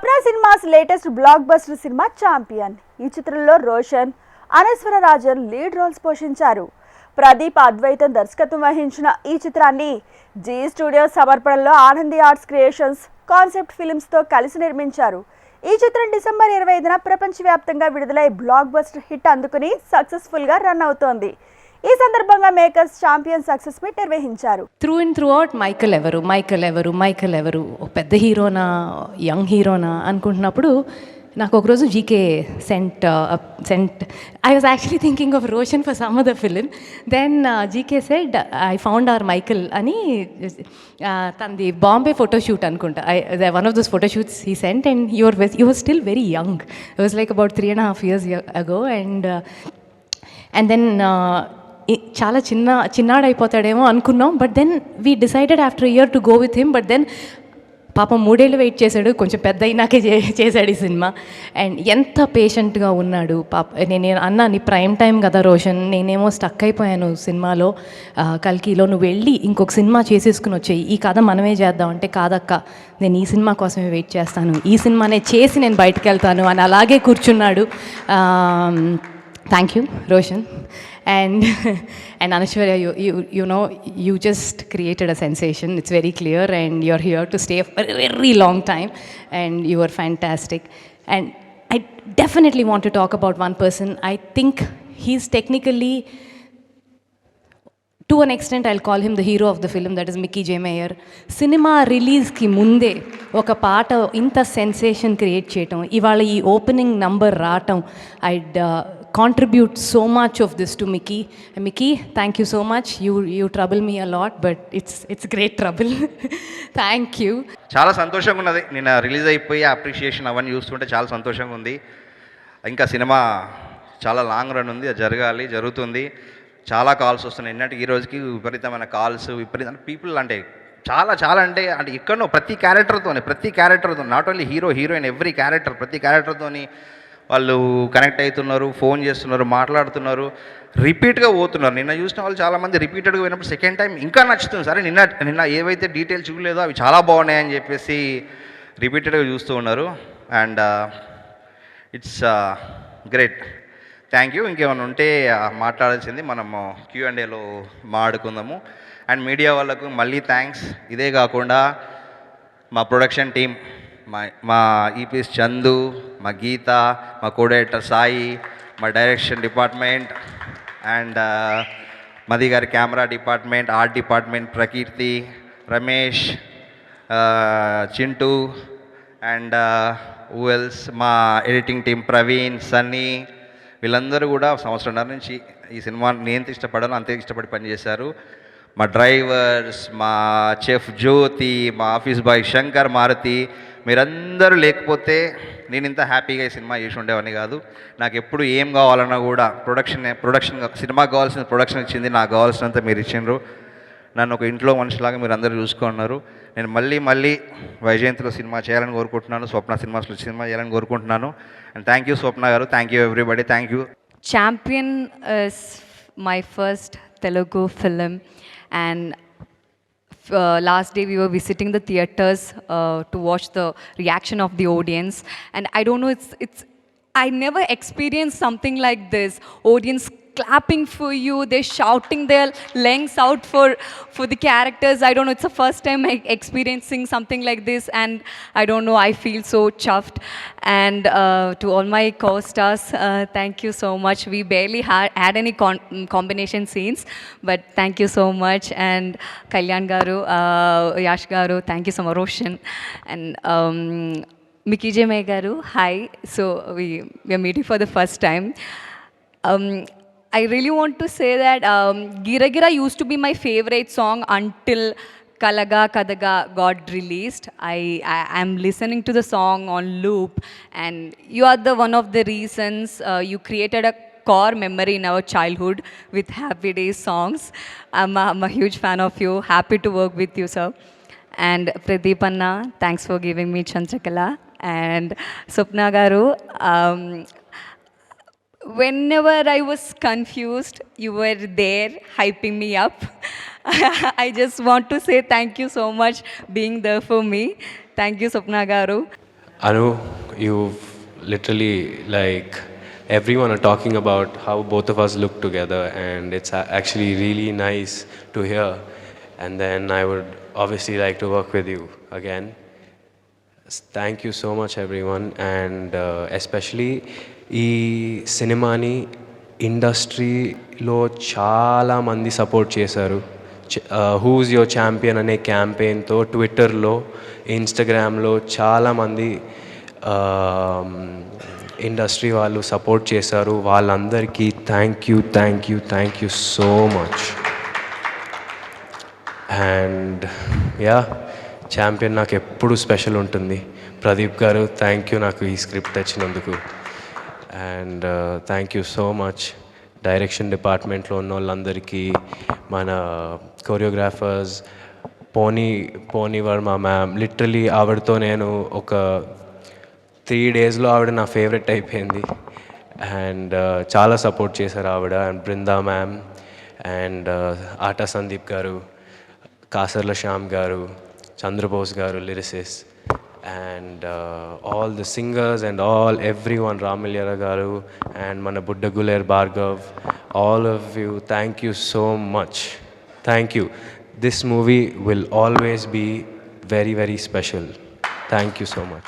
స్వప్న cinemas latest blockbuster cinema champion. ఈ చిత్రంలో Roshan, Anaswara Rajan lead roles పోషించారు. ప్రదీప్ అద్వైతం దర్శకత్వం వహించిన ఈ చిత్రాన్ని జీ స్టూడియో సమర్పణలో ఆనంది ఆర్ట్స్ క్రియేషన్స్ కాన్సెప్ట్ ఫిల్మ్స్తో కలిసి నిర్మించారు. ఈ చిత్రం డిసెంబర్ 25న ప్రపంచవ్యాప్తంగా విడుదలై బ్లాక్ బస్టర్ హిట్ అందుకుని సక్సెస్ఫుల్గా రన్ అవుతోంది. ఈ సందర్భంగా మేకర్స్ ఛాంపియన్ సక్సెస్ మీట్ నిర్వహించారు. త్రూ అవుట్ మైకల్ ఎవరు పెద్ద హీరోనా యంగ్ హీరోనా అనుకుంటున్నప్పుడు నాకు ఒకరోజు GK sent I was actually thinking of Roshan for some other film. Then GK said I found our Michael అని. తనది బాంబే ఫోటోషూట్ అనుకుంటా. One of those photoshoots he sent and you were still very young. It was like about 3.5 years ago. And then చాలా చిన్నాడైపోతాడేమో అనుకున్నాం. But then we decided after year to go with him. But then పాపం 3 ఏళ్ళు wait చేశాడు, కొంచెం పెద్ద అయినాకే చేశాడు ఈ సినిమా. అండ్ ఎంత పేషెంట్గా ఉన్నాడు పాప. నేను అన్నా నీ ప్రైమ్ టైం కదా రోషన్, నేనేమో స్టక్ అయిపోయాను సినిమాలో కల్కిలో, నువ్వు వెళ్ళి ఇంకొక సినిమా చేసేసుకుని వచ్చాయి, ఈ కథ మనమే చేద్దాం అంటే, కాదక్క నేను ఈ సినిమా కోసమే వెయిట్ చేస్తాను, ఈ సినిమానే చేసి నేను బయటకు వెళ్తాను అని అలాగే కూర్చున్నాడు. Thank you Roshan. And Anashwarya, you know, you just created a sensation. It's very clear, and you're here to stay for a very long time, and you are fantastic. And I definitely want to talk about one person. I think he's technically, to an extent, I'll call him the hero of the film, that is Mickey J. Meyer. Cinema release ki munde oka paata inta sensation create cheyatam, ivala ee opening number raatam, I'd contribute so much of this to Mickey. Mickey, thank you so much. You trouble me a lot, but it's great trouble. Thank you. చాలా సంతోషంగా ఉన్నది. నిన్న release అయిపోయి appreciation అవన్నీ చూస్తుంటే చాలా సంతోషంగా ఉంది. ఇంకా సినిమా చాలా లాంగ్ రన్ ఉంది, అది జరుగుతుంది. చాలా కాల్స్ వస్తున్నాయి. నిన్నటి ఈ రోజుకి విపరీతమైన కాల్స్, విపరీతమైన పీపుల్, అంటే చాలా అంటే ఎక్కడో ప్రతి క్యారెక్టర్తో not only hero heroine, every character, ప్రతి క్యారెక్టర్తోని వాళ్ళు కనెక్ట్ అవుతున్నారు, ఫోన్ చేస్తున్నారు, మాట్లాడుతున్నారు, రిపీట్గా పోతున్నారు. నిన్న చూసిన వాళ్ళు చాలామంది రిపీటెడ్గా పోయినప్పుడు సెకండ్ టైం ఇంకా నచ్చుతుంది. సరే నిన్న ఏవైతే డీటెయిల్స్ చూడలేదో అవి చాలా బాగున్నాయని చెప్పేసి రిపీటెడ్గా చూస్తూ ఉన్నారు. And it's great. Thank you. ఇంకేమైనా ఉంటే మాట్లాడాల్సింది మనము Q&Aలో మాట్లాడుకుందాము. అండ్ మీడియా వాళ్ళకు మళ్ళీ థ్యాంక్స్. ఇదే కాకుండా మా ప్రొడక్షన్ టీం, మా ఈపీఎస్ చందు, మా గీత, మా కోడైరెక్టర్ సాయి, మా డైరెక్షన్ డిపార్ట్మెంట్, అండ్ మది గారి camera department, art department, Prakeerthi, Ramesh, Chintu, and ఊఎల్స్, మా ఎడిటింగ్ టీం ప్రవీణ్, సన్నీ, వీళ్ళందరూ కూడా సంవత్సరంన్నర నుంచి ఈ సినిమాని నేను ఇష్టపడాను అంతే ఇష్టపడి పనిచేశారు. మా డ్రైవర్స్, మా చెఫ్ జ్యోతి, మా ఆఫీస్ బాయ్ శంకర్, మారుతి, మీరందరూ లేకపోతే నేను ఇంత హ్యాపీగా ఈ సినిమా చేసి ఉండేవాడిని కాదు. నాకు ఎప్పుడు ఏం కావాలన్నా కూడా ప్రొడక్షన్ సినిమాకి కావాల్సిన ప్రొడక్షన్ ఇచ్చింది, నాకు కావాల్సినంత మీరు ఇచ్చిండ్రు. నన్ను ఒక ఇంట్లో మనిషిలాగా మీరు అందరూ చూసుకున్నారు. నేను మళ్ళీ వైజయంతిలో సినిమా చేయాలని కోరుకుంటున్నాను, స్వప్న సినిమాస్లో సినిమా చేయాలని కోరుకుంటున్నాను. అండ్ థ్యాంక్ యూ స్వప్న గారు, thank you everybody, thank you. Champion is my first Telugu film, and last day we were visiting the theaters to watch the reaction of the audience, and I don't know, I never experienced something like this. Audience clapping for you, they're shouting their lungs out for the characters. I don't know, it's the first time experiencing something like this, and I don't know, I feel so chuffed. And to all my co-stars, thank you so much. We barely had any combination scenes, but thank you so much. And Kalyan garu, Yash garu, thank you so much. Roshan and Mickey J. Meyer garu, hi. So we are meeting for the first time. I really want to say that Gira Gira used to be my favorite song until Kalaga Kadaga got released. I am listening to the song on loop, and you are the one of the reasons you created a core memory in our childhood with Happy Days songs. I'm a huge fan of you. Happy to work with you, sir. And Pradeep Anna, thanks for giving me Chandrakala. And Swapna Garu, whenever I was confused, you were there hyping me up. I just want to say thank you so much being there for me. Thank you, Swapna Garu. Anu, you've literally like everyone are talking about how both of us look together, and it's actually really nice to hear. And then I would obviously like to work with you again. Thank you so much, everyone, and especially ఈ సినిమాని ఇండస్ట్రీలో చాలా మంది support చేశారు. Who's your champion అనే క్యాంపెయిన్తో ట్విట్టర్లో, ఇన్స్టాగ్రామ్లో చాలామంది ఇండస్ట్రీ వాళ్ళు సపోర్ట్ చేశారు. వాళ్ళందరికీ thank you so much. And yeah, champion నాకు ఎప్పుడు స్పెషల్ ఉంటుంది. ప్రదీప్ గారు, థ్యాంక్ యూ నాకు ఈ స్క్రిప్ట్ తెచ్చినందుకు. And thank you so much direction డిపార్ట్మెంట్లో ఉన్న వాళ్ళందరికీ, మన కొరియోగ్రాఫర్స్, పోనీ వర్మ మ్యామ్. లిటరలీ ఆవిడతో నేను ఒక 3 daysలో ఆవిడ నా ఫేవరెట్ అయిపోయింది. అండ్ చాలా సపోర్ట్ చేశారు ఆవిడ. అండ్ బృందా మ్యామ్, అండ్ ఆటా సందీప్ గారు, కాసర్ల శ్యామ్ గారు, చంద్రబోస్ గారు lyricists, and all the singers and everyone, Ramilyara garu and mana Budda Guler Bhargav, all of you, thank you so much. Thank you. This movie will always be very, very special. Thank you so much.